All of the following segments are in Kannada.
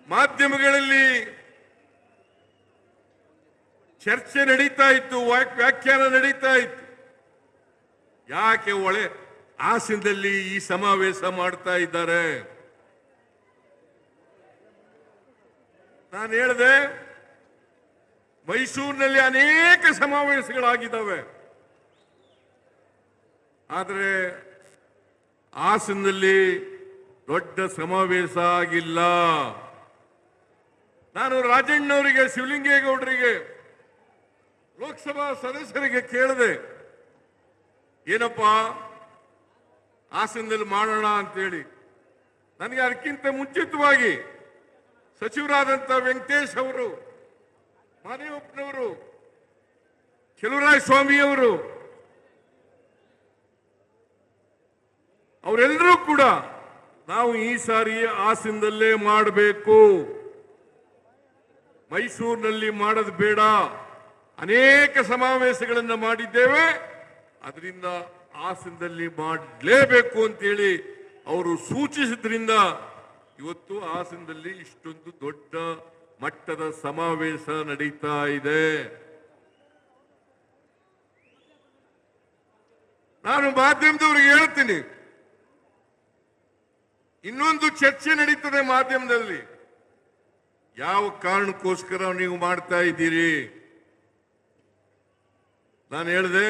ಮಾಧ್ಯಮಗಳಲ್ಲಿ ಚರ್ಚೆ ನಡೀತಾ ಇತ್ತು, ವ್ಯಾಖ್ಯಾನ ನಡೀತಾ ಇತ್ತು. ಯಾಕೆ ಹಾಸನದಲ್ಲಿ ಈ ಸಮಾವೇಶ ಮಾಡ್ತಾ ಇದ್ದಾರೆ? ನಾನು ಹೇಳಿದೆ, ಮೈಸೂರಿನಲ್ಲಿ ಅನೇಕ ಸಮಾವೇಶಗಳಾಗಿದ್ದಾವೆ, ಆದರೆ ಹಾಸನದಲ್ಲಿ ದೊಡ್ಡ ಸಮಾವೇಶ ಆಗಿಲ್ಲ. ನಾನು ರಾಜಣ್ಣವರಿಗೆ, ಶಿವಲಿಂಗೇಗೌಡರಿಗೆ, ಲೋಕಸಭಾ ಸದಸ್ಯರಿಗೆ ಕೇಳಿದೆ, ಏನಪ್ಪ ಹಾಸನದಲ್ಲಿ ಮಾಡೋಣ ಅಂತೇಳಿ. ನನಗೆ ಅದಕ್ಕಿಂತ ಮುಂಚಿತವಾಗಿ ಸಚಿವರಾದಂಥ ವೆಂಕಟೇಶ್ ಅವರು, ಮಾದೇವಪ್ಪನವರು, ಚೆಲುವರಾಯ ಸ್ವಾಮಿಯವರು, ಅವರೆಲ್ಲರೂ ಕೂಡ ನಾವು ಈ ಸಾರಿ ಹಾಸನದಲ್ಲೇ ಮಾಡಬೇಕು, ಮೈಸೂರಿನಲ್ಲಿ ಮಾಡೋದು ಬೇಡ. ಅನೇಕ ಸಮಾವೇಶಗಳನ್ನು ಮಾಡಿದ್ದೇವೆ, ಅದರಿಂದ ಹಾಸನದಲ್ಲಿ ಮಾಡಲೇಬೇಕು ಅಂತೇಳಿ ಅವರು ಸೂಚಿಸಿದ್ರಿಂದ ಇವತ್ತು ಹಾಸನದಲ್ಲಿ ಇಷ್ಟೊಂದು ದೊಡ್ಡ ಮಟ್ಟದ ಸಮಾವೇಶ ನಡೀತಾ ಇದೆ. ನಾನು ಮಾಧ್ಯಮದವರಿಗೆ ಹೇಳ್ತೀನಿ, ಇನ್ನೊಂದು ಚರ್ಚೆ ನಡೀತದೆ ಮಾಧ್ಯಮದಲ್ಲಿ. ಯಾವ ಕಾರಣಕ್ಕೋಸ್ಕರ ನೀವು ಮಾಡ್ತಾ ಇದ್ದೀರಿ? ನಾನು ಹೇಳಿದೆ,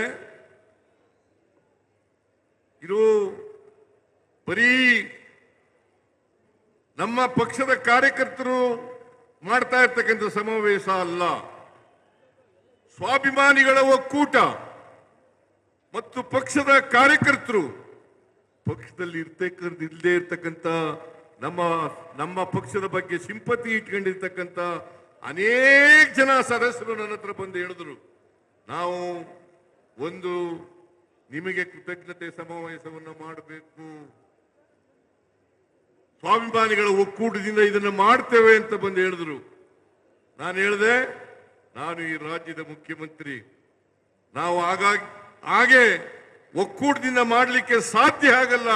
ಇದು ಬರೀ ನಮ್ಮ ಪಕ್ಷದ ಕಾರ್ಯಕರ್ತರು ಮಾಡ್ತಾ ಇರ್ತಕ್ಕಂಥ ಸಮಾವೇಶ ಅಲ್ಲ, ಸ್ವಾಭಿಮಾನಿಗಳ ಒಕ್ಕೂಟ ಮತ್ತು ಪಕ್ಷದ ಕಾರ್ಯಕರ್ತರು, ಪಕ್ಷದಲ್ಲಿ ಇಲ್ಲದೆ ಇರ್ತಕ್ಕಂಥ ನಮ್ಮ ಪಕ್ಷದ ಬಗ್ಗೆ ಸಿಂಪತಿ ಇಟ್ಕೊಂಡಿರ್ತಕ್ಕಂಥ ಅನೇಕ ಜನ ಸದಸ್ಯರು ನನ್ನ ಹತ್ರ ಬಂದು ಹೇಳಿದ್ರು, ನಾವು ಒಂದು ನಿಮಗೆ ಕೃತಜ್ಞತೆ ಸಮಾವೇಶವನ್ನು ಮಾಡಬೇಕು, ಸ್ವಾಭಿಮಾನಿಗಳ ಒಕ್ಕೂಟದಿಂದ ಇದನ್ನು ಮಾಡ್ತೇವೆ ಅಂತ ಬಂದು ಹೇಳಿದ್ರು. ನಾನು ಹೇಳಿದೆ, ನಾನು ಈ ರಾಜ್ಯದ ಮುಖ್ಯಮಂತ್ರಿ, ನಾವು ಹಾಗೆ ಒಕ್ಕೂಟದಿಂದ ಮಾಡಲಿಕ್ಕೆ ಸಾಧ್ಯ ಆಗಲ್ಲ,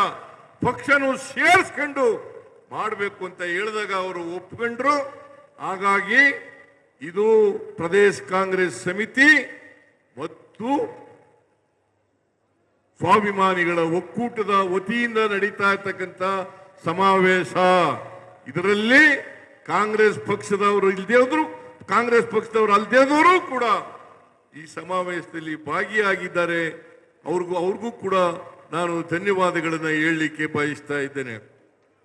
ಪಕ್ಷನೂ ಸೇರಿಸ್ಕೊಂಡು ಮಾಡಬೇಕು ಅಂತ ಹೇಳಿದಾಗ ಅವರು ಒಪ್ಕೊಂಡ್ರು. ಹಾಗಾಗಿ ಇದು ಪ್ರದೇಶ ಕಾಂಗ್ರೆಸ್ ಸಮಿತಿ ಮತ್ತು ಸ್ವಾಭಿಮಾನಿಗಳ ಒಕ್ಕೂಟದ ವತಿಯಿಂದ ನಡೀತಾ ಇರ್ತಕ್ಕಂಥ ಸಮಾವೇಶ. ಇದರಲ್ಲಿ ಕಾಂಗ್ರೆಸ್ ಪಕ್ಷದವರು ಇಲ್ಲದೆ ಹೋದ್ರು, ಕಾಂಗ್ರೆಸ್ ಪಕ್ಷದವರು ಅಲ್ಲದೆ ಹೋದವರು ಕೂಡ ಈ ಸಮಾವೇಶದಲ್ಲಿ ಭಾಗಿಯಾಗಿದ್ದಾರೆ. ಅವ್ರಿಗೂ ಕೂಡ ನಾನು ಧನ್ಯವಾದಗಳನ್ನು ಹೇಳಲಿಕ್ಕೆ ಬಯಸ್ತಾ ಇದ್ದೇನೆ.